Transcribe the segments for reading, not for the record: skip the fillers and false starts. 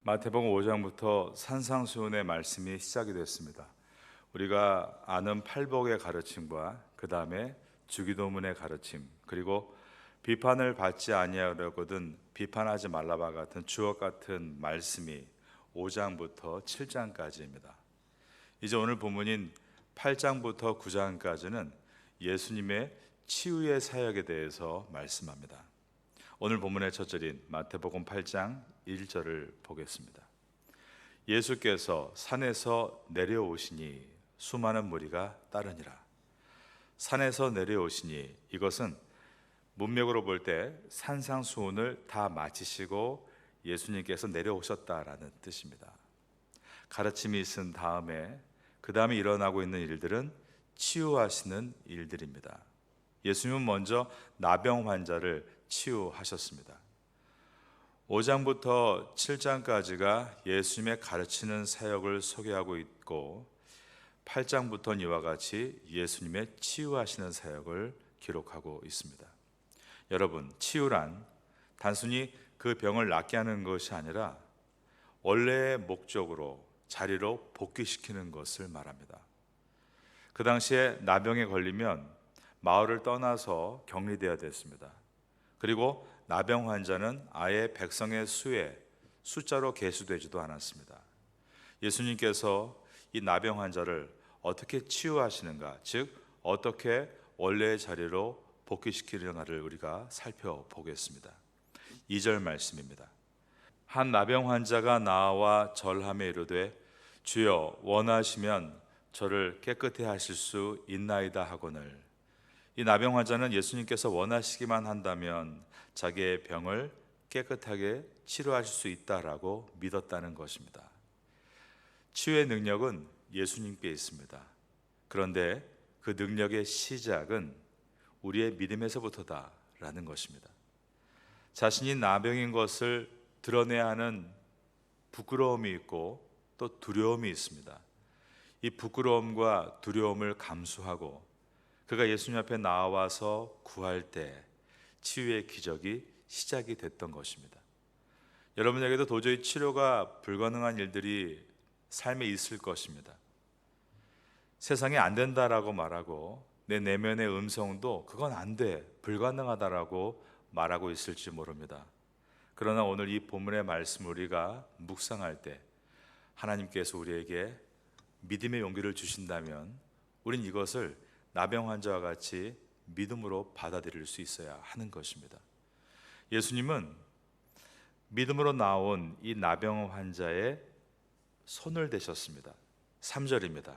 마태복음 5장부터 산상수훈의 말씀이 시작이 됐습니다. 우리가 아는 팔복의 가르침과 그 다음에 주기도문의 가르침, 그리고 비판을 받지 아니하려거든 비판하지 말라와 같은 주옥 같은 말씀이 5장부터 7장까지입니다. 이제 오늘 본문인 8장부터 9장까지는 예수님의 치유의 사역에 대해서 말씀합니다. 오늘 본문의 첫 절인 마태복음 8장 1절을 보겠습니다. 예수께서 산에서 내려오시니 수많은 무리가 따르니라. 산에서 내려오시니, 이것은 문맥으로 볼 때 산상수훈을 다 마치시고 예수님께서 내려오셨다라는 뜻입니다. 가르침이 있은 다음에 그 다음에 일어나고 있는 일들은 치유하시는 일들입니다. 예수님은 먼저 나병 환자를 치유하셨습니다. 5장부터 7장까지가 예수님의 가르치는 사역을 소개하고 있고 8장부터는 이와 같이 예수님의 치유하시는 사역을 기록하고 있습니다. 여러분, 치유란 단순히 그 병을 낫게 하는 것이 아니라 원래의 목적으로 자리로 복귀시키는 것을 말합니다. 그 당시에 나병에 걸리면 마을을 떠나서 격리되어야 됐습니다. 그리고 나병 환자는 아예 백성의 수에 숫자로 계수되지도 않았습니다. 예수님께서 이 나병 환자를 어떻게 치유하시는가, 즉 어떻게 원래의 자리로 복귀시키는가를 우리가 살펴보겠습니다. 2절 말씀입니다. 한 나병 환자가 나와 절하며 이르되 주여 원하시면 저를 깨끗해 하실 수 있나이다 하거늘. 이 나병 환자는 예수님께서 원하시기만 한다면 자기의 병을 깨끗하게 치료하실 수 있다라고 믿었다는 것입니다. 치유의 능력은 예수님께 있습니다. 그런데 그 능력의 시작은 우리의 믿음에서부터다라는 것입니다. 자신이 나병인 것을 드러내야 하는 부끄러움이 있고 또 두려움이 있습니다. 이 부끄러움과 두려움을 감수하고 그가 예수님 앞에 나와서 구할 때 치유의 기적이 시작이 됐던 것입니다. 여러분에게도 도저히 치료가 불가능한 일들이 삶에 있을 것입니다. 세상에 안 된다라고 말하고 내 내면의 음성도 그건 안 돼, 불가능하다라고 말하고 있을지 모릅니다. 그러나 오늘 이 본문의 말씀 우리가 묵상할 때 하나님께서 우리에게 믿음의 용기를 주신다면 우린 이것을 나병 환자와 같이 믿음으로 받아들일 수 있어야 하는 것입니다. 예수님은 믿음으로 나온 이 나병 환자의 손을 대셨습니다. 3절입니다.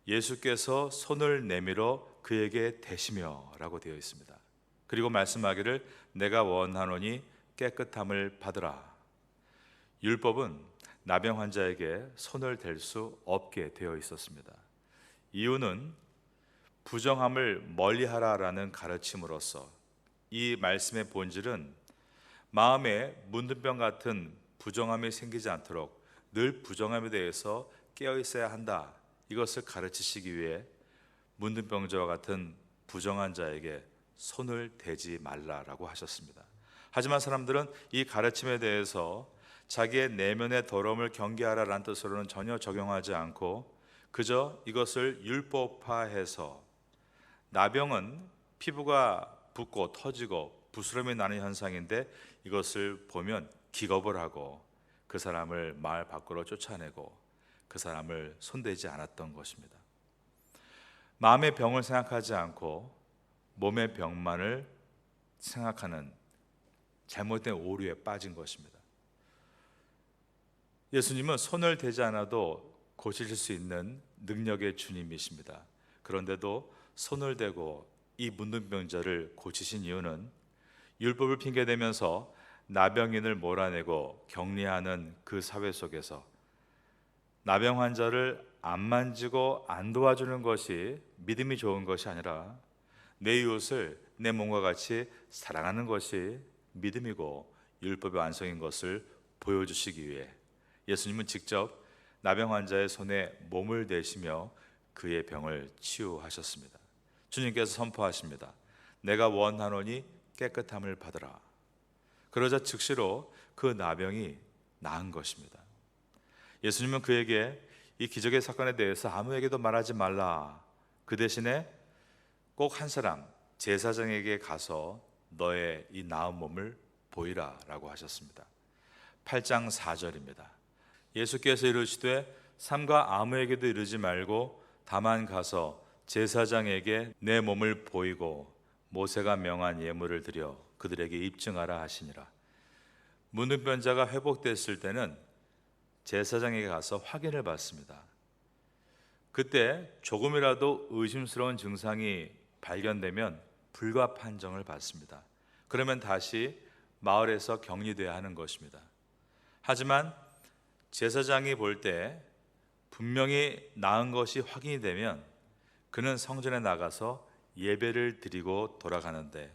예수께서 손을 내밀어 그에게 대시며 라고 되어 있습니다. 그리고 말씀하기를 내가 원하노니 깨끗함을 받으라. 율법은 나병 환자에게 손을 댈 수 없게 되어 있었습니다. 이유는 부정함을 멀리하라라는 가르침으로서 이 말씀의 본질은 마음에 문둥병 같은 부정함이 생기지 않도록 늘 부정함에 대해서 깨어 있어야 한다, 이것을 가르치시기 위해 문둥병자와 같은 부정한 자에게 손을 대지 말라라고 하셨습니다. 하지만 사람들은 이 가르침에 대해서 자기의 내면의 더러움을 경계하라라는 뜻으로는 전혀 적용하지 않고 그저 이것을 율법화해서 나병은 피부가 붓고 터지고 부스럼이 나는 현상인데 이것을 보면 기겁을 하고 그 사람을 마을 밖으로 쫓아내고 그 사람을 손대지 않았던 것입니다. 마음의 병을 생각하지 않고 몸의 병만을 생각하는 잘못된 오류에 빠진 것입니다. 예수님은 손을 대지 않아도 고치실 수 있는 능력의 주님이십니다. 그런데도 손을 대고 이 문둥병자를 고치신 이유는 율법을 핑계대면서 나병인을 몰아내고 격리하는 그 사회 속에서 나병 환자를 안 만지고 안 도와주는 것이 믿음이 좋은 것이 아니라 내 이웃을 내 몸과 같이 사랑하는 것이 믿음이고 율법의 완성인 것을 보여주시기 위해 예수님은 직접 나병 환자의 손에 몸을 대시며 그의 병을 치유하셨습니다. 주님께서 선포하십니다. 내가 원하노니 깨끗함을 받으라. 그러자 즉시로 그 나병이 나은 것입니다. 예수님은 그에게 이 기적의 사건에 대해서 아무에게도 말하지 말라. 그 대신에 꼭 한 사람, 제사장에게 가서 너의 이 나은 몸을 보이라 라고 하셨습니다. 8장 4절입니다. 예수께서 이르시되 삼가 아무에게도 이르지 말고 다만 가서 제사장에게 내 몸을 보이고 모세가 명한 예물을 드려 그들에게 입증하라 하시니라. 문둥병자가 회복됐을 때는 제사장에게 가서 확인을 받습니다. 그때 조금이라도 의심스러운 증상이 발견되면 불가 판정을 받습니다. 그러면 다시 마을에서 격리돼야 하는 것입니다. 하지만 제사장이 볼 때 분명히 나은 것이 확인이 되면 그는 성전에 나가서 예배를 드리고 돌아가는데,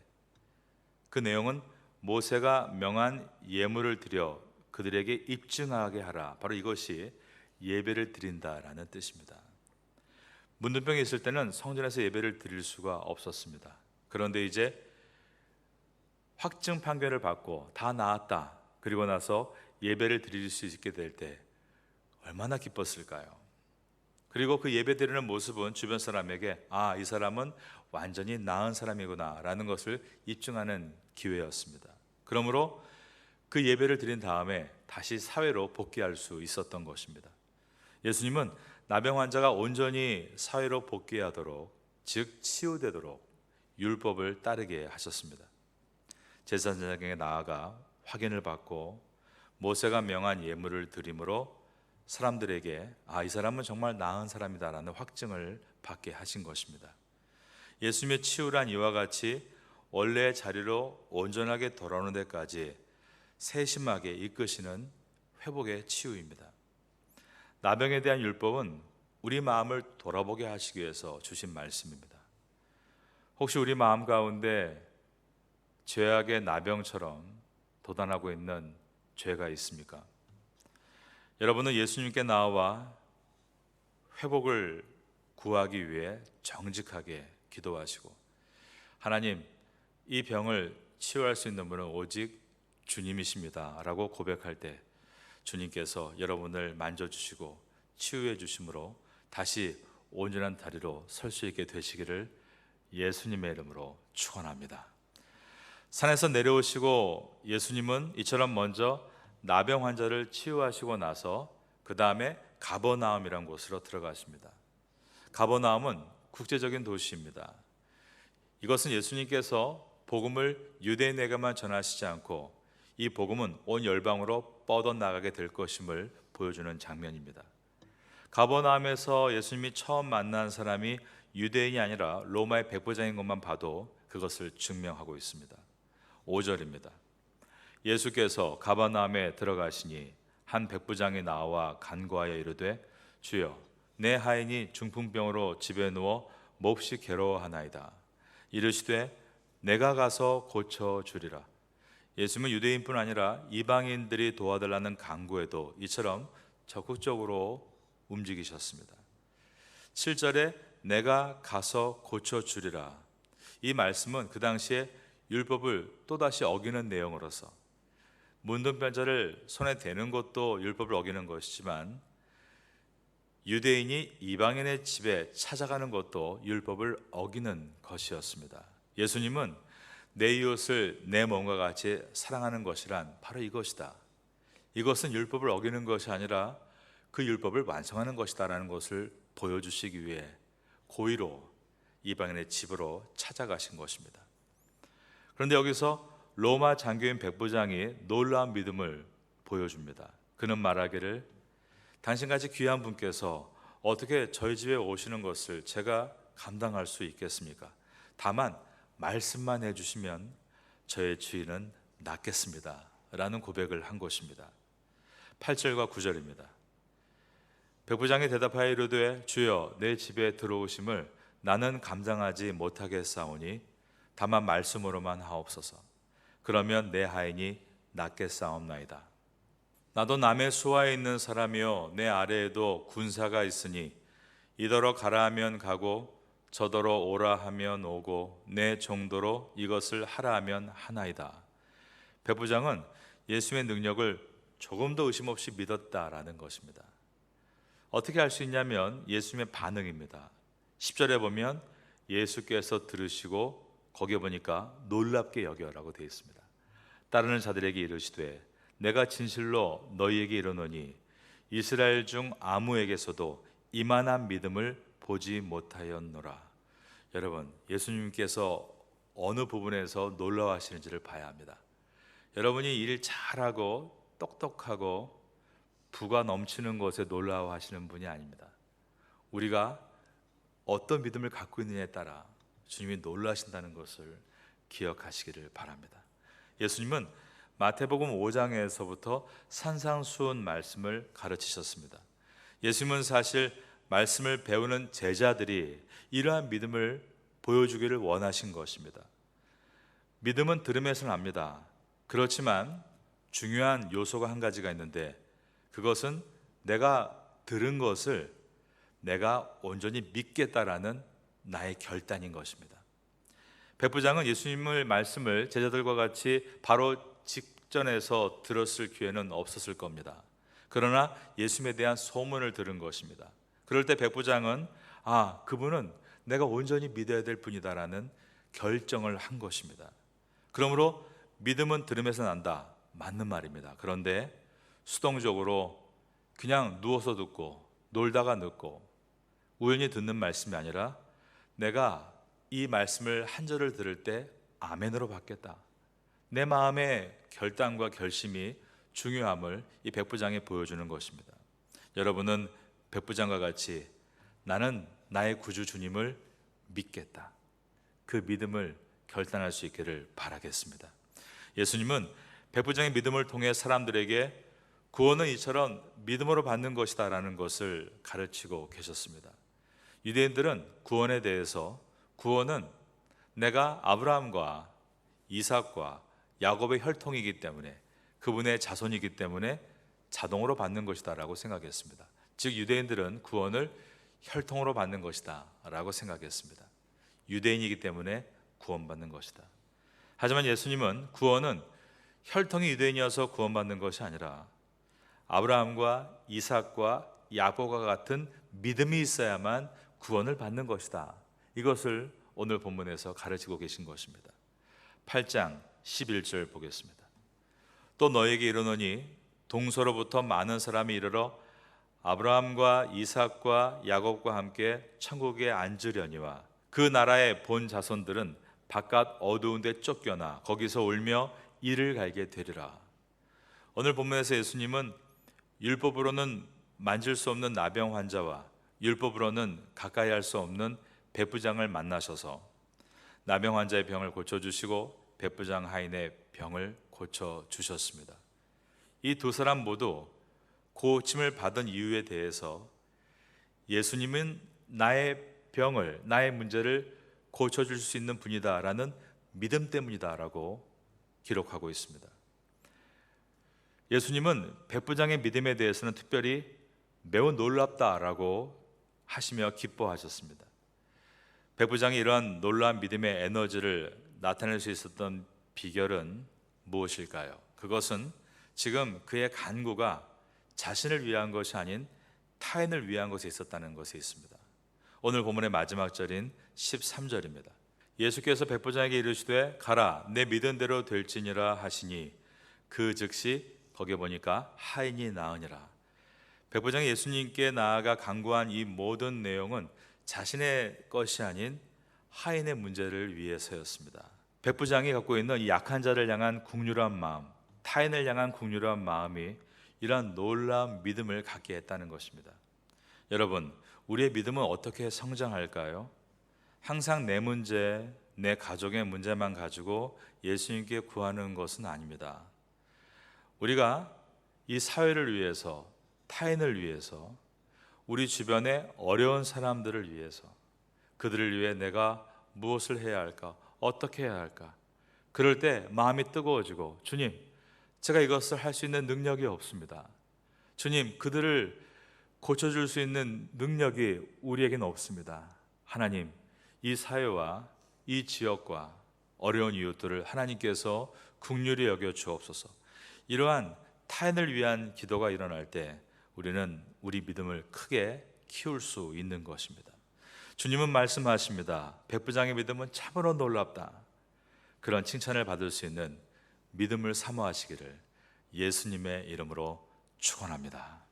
그 내용은 모세가 명한 예물을 드려 그들에게 입증하게 하라, 바로 이것이 예배를 드린다라는 뜻입니다. 문둥병이 있을 때는 성전에서 예배를 드릴 수가 없었습니다. 그런데 이제 확증 판결을 받고 다 나았다, 그리고 나서 예배를 드릴 수 있게 될 때 얼마나 기뻤을까요? 그리고 그 예배 드리는 모습은 주변 사람에게 이 사람은 완전히 나은 사람이구나 라는 것을 입증하는 기회였습니다. 그러므로 그 예배를 드린 다음에 다시 사회로 복귀할 수 있었던 것입니다. 예수님은 나병 환자가 온전히 사회로 복귀하도록, 즉 치유되도록 율법을 따르게 하셨습니다. 제사장에게 나아가 확인을 받고 모세가 명한 예물을 드림으로 사람들에게 이 사람은 정말 나은 사람이다라는 확증을 받게 하신 것입니다. 예수님의 치유란 이와 같이 원래의 자리로 온전하게 돌아오는 데까지 세심하게 이끄시는 회복의 치유입니다. 나병에 대한 율법은 우리 마음을 돌아보게 하시기 위해서 주신 말씀입니다. 혹시 우리 마음 가운데 죄악의 나병처럼 도단하고 있는 죄가 있습니까? 여러분은 예수님께 나와 회복을 구하기 위해 정직하게 기도하시고, 하나님, 이 병을 치유할 수 있는 분은 오직 주님이십니다 라고 고백할 때 주님께서 여러분을 만져주시고 치유해 주심으로 다시 온전한 다리로 설 수 있게 되시기를 예수님의 이름으로 축원합니다. 산에서 내려오시고 예수님은 이처럼 먼저 나병 환자를 치유하시고 나서 그 다음에 가버나움이라는 곳으로 들어가십니다. 가버나움은 국제적인 도시입니다. 이것은 예수님께서 복음을 유대인에게만 전하시지 않고 이 복음은 온 열방으로 뻗어나가게 될 것임을 보여주는 장면입니다. 가버나움에서 예수님이 처음 만난 사람이 유대인이 아니라 로마의 백부장인 것만 봐도 그것을 증명하고 있습니다. 5절입니다. 예수께서 가버나움에 들어가시니 한 백부장이 나와 간구하여 이르되 주여, 내 하인이 중풍병으로 집에 누워 몹시 괴로워하나이다. 이르시되 내가 가서 고쳐주리라. 예수님은 유대인뿐 아니라 이방인들이 도와달라는 간구에도 이처럼 적극적으로 움직이셨습니다. 7절에 내가 가서 고쳐주리라, 이 말씀은 그 당시에 율법을 또다시 어기는 내용으로서 문둥병자를 손에 대는 것도 율법을 어기는 것이지만 유대인이 이방인의 집에 찾아가는 것도 율법을 어기는 것이었습니다. 예수님은 내 이웃을 내 몸과 같이 사랑하는 것이란 바로 이것이다, 이것은 율법을 어기는 것이 아니라 그 율법을 완성하는 것이다라는 것을 보여주시기 위해 고의로 이방인의 집으로 찾아가신 것입니다. 그런데 여기서 로마 장교인 백부장이 놀라운 믿음을 보여줍니다. 그는 말하기를 당신같이 귀한 분께서 어떻게 저희 집에 오시는 것을 제가 감당할 수 있겠습니까? 다만 말씀만 해주시면 저의 주인은 낫겠습니다 라는 고백을 한 것입니다. 8절과 9절입니다. 백부장이 대답하여 이르되 주여, 내 집에 들어오심을 나는 감당하지 못하겠사오니 다만 말씀으로만 하옵소서. 그러면 내 하인이 낫겠사옵나이다. 나도 남의 수하에 있는 사람이요 내 아래에도 군사가 있으니 이더러 가라 하면 가고 저더러 오라 하면 오고 내 정도로 이것을 하라 하면 하나이다. 백부장은 예수의 능력을 조금도 의심 없이 믿었다라는 것입니다. 어떻게 알 수 있냐면 예수님의 반응입니다. 10절에 보면 예수께서 들으시고 거기에 보니까 놀랍게 여겨라고 되어 있습니다. 따르는 자들에게 이르시되 내가 진실로 너희에게 이르노니 이스라엘 중 아무에게서도 이만한 믿음을 보지 못하였노라. 여러분, 예수님께서 어느 부분에서 놀라워하시는지를 봐야 합니다. 여러분이 일 잘하고 똑똑하고 부가 넘치는 것에 놀라워하시는 분이 아닙니다. 우리가 어떤 믿음을 갖고 있느냐에 따라 주님이 놀라신다는 것을 기억하시기를 바랍니다. 예수님은 마태복음 5장에서부터 산상수훈 말씀을 가르치셨습니다. 예수님은 사실 말씀을 배우는 제자들이 이러한 믿음을 보여주기를 원하신 것입니다. 믿음은 들음에서 납니다. 그렇지만 중요한 요소가 한 가지가 있는데 그것은 내가 들은 것을 내가 온전히 믿겠다라는 나의 결단인 것입니다. 백부장은 예수님의 말씀을 제자들과 같이 바로 직전에서 들었을 기회는 없었을 겁니다. 그러나 예수님에 대한 소문을 들은 것입니다. 그럴 때 백부장은 그분은 내가 온전히 믿어야 될 분이다라는 결정을 한 것입니다. 그러므로 믿음은 들음에서 난다. 맞는 말입니다. 그런데 수동적으로 그냥 누워서 듣고 놀다가 듣고 우연히 듣는 말씀이 아니라 내가 이 말씀을 한 절을 들을 때 아멘으로 받겠다. 내 마음의 결단과 결심이 중요함을 이 백부장이 보여주는 것입니다. 여러분은 백부장과 같이 나는 나의 구주 주님을 믿겠다. 그 믿음을 결단할 수 있기를 바라겠습니다. 예수님은 백부장의 믿음을 통해 사람들에게 구원은 이처럼 믿음으로 받는 것이다 라는 것을 가르치고 계셨습니다. 유대인들은 구원에 대해서 구원은 내가 아브라함과 이삭과 야곱의 혈통이기 때문에 그분의 자손이기 때문에 자동으로 받는 것이다 라고 생각했습니다. 즉 유대인들은 구원을 혈통으로 받는 것이다 라고 생각했습니다. 유대인이기 때문에 구원받는 것이다. 하지만 예수님은 구원은 혈통이 유대인이어서 구원받는 것이 아니라 아브라함과 이삭과 야곱과 같은 믿음이 있어야만 구원을 받는 것이다. 이것을 오늘 본문에서 가르치고 계신 것입니다. 8장 11절 보겠습니다. 또 너에게 이르노니 동서로부터 많은 사람이 이르러 아브라함과 이삭과 야곱과 함께 천국에 앉으려니와 그 나라의 본 자손들은 바깥 어두운 데 쫓겨나 거기서 울며 이를 갈게 되리라. 오늘 본문에서 예수님은 율법으로는 만질 수 없는 나병 환자와 율법으로는 가까이 할 수 없는 백부장을 만나셔서 나병 환자의 병을 고쳐주시고 백부장 하인의 병을 고쳐주셨습니다. 이 두 사람 모두 고침을 받은 이유에 대해서 예수님은 나의 병을, 나의 문제를 고쳐줄 수 있는 분이다라는 믿음 때문이다라고 기록하고 있습니다. 예수님은 백부장의 믿음에 대해서는 특별히 매우 놀랍다라고 하시며 기뻐하셨습니다. 백부장이 이러한 놀라운 믿음의 에너지를 나타낼 수 있었던 비결은 무엇일까요? 그것은 지금 그의 간구가 자신을 위한 것이 아닌 타인을 위한 것에 있었다는 것에 있습니다. 오늘 본문의 마지막 절인 13절입니다. 예수께서 백부장에게 이르시되 가라 내 믿은 대로 될지니라 하시니 그 즉시 거기에 보니까 하인이 나으니라. 백부장이 예수님께 나아가 간구한 이 모든 내용은 자신의 것이 아닌 하인의 문제를 위해서였습니다. 백부장이 갖고 있는 이 약한 자를 향한 긍휼한 마음, 타인을 향한 긍휼한 마음이 이러한 놀라운 믿음을 갖게 했다는 것입니다. 여러분, 우리의 믿음은 어떻게 성장할까요? 항상 내 문제, 내 가족의 문제만 가지고 예수님께 구하는 것은 아닙니다. 우리가 이 사회를 위해서, 타인을 위해서, 우리 주변의 어려운 사람들을 위해서, 그들을 위해 내가 무엇을 해야 할까? 어떻게 해야 할까? 그럴 때 마음이 뜨거워지고, 주님, 제가 이것을 할 수 있는 능력이 없습니다. 주님, 그들을 고쳐줄 수 있는 능력이 우리에게는 없습니다. 하나님, 이 사회와 이 지역과 어려운 이웃들을 하나님께서 긍휼히 여겨 주옵소서. 이러한 타인을 위한 기도가 일어날 때 우리는 우리 믿음을 크게 키울 수 있는 것입니다. 주님은 말씀하십니다. 백부장의 믿음은 참으로 놀랍다. 그런 칭찬을 받을 수 있는 믿음을 사모하시기를 예수님의 이름으로 축원합니다.